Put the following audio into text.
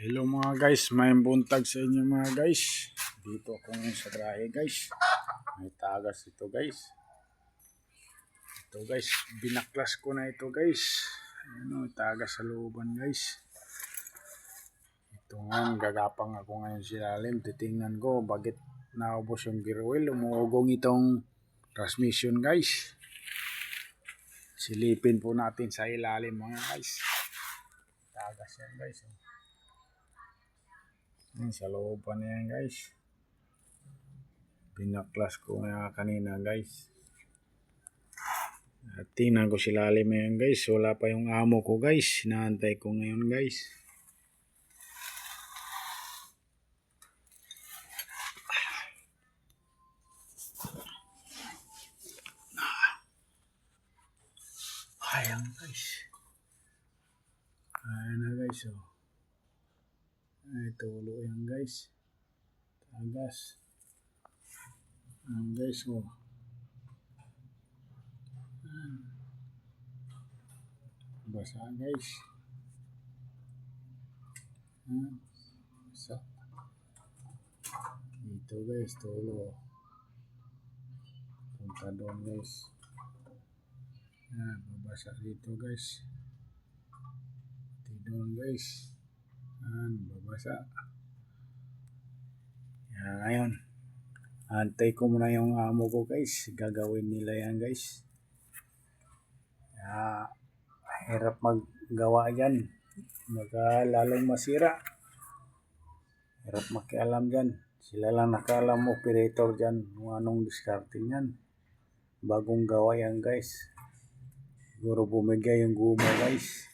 Hello mga guys, may buntag sa inyo mga guys. Dito ako ngayon sa grahe guys. May tagas ito guys. Ito guys, binaklas ko na ito guys. Ano, tagas sa looban guys. Ito nga, gagapang ako ngayon sa ilalim. Titingnan ko bakit naubos yung gear oil. Umuugong itong transmission guys. Silipin po natin sa ilalim mga guys. Tagas yan guys. Sa looban na yan guys. Pinaklas ko nga kanina guys. At tingnan ko sila lalim ngayon guys. Wala pa yung amo ko guys. Inaantay ko ngayon guys. Ayan guys. Ayan na guys oh. Ay tulo yan guys. Tagas. Ayan guys oh. Basa guys. Basa. Dito guys, tulo. Punta doon guys. Babasa dito guys. Pati doon guys. Babasa. Yan ngayon. Antay ko muna yung amo ko guys. Gagawin nila yan guys. Hirap maggawa yan. Lalong masira. Hirap makialam dyan. Sila lang nakaalam operator dyan. Kung anong discarding yan. Bagong gawa yan guys. Siguro bumigay yung guma guys.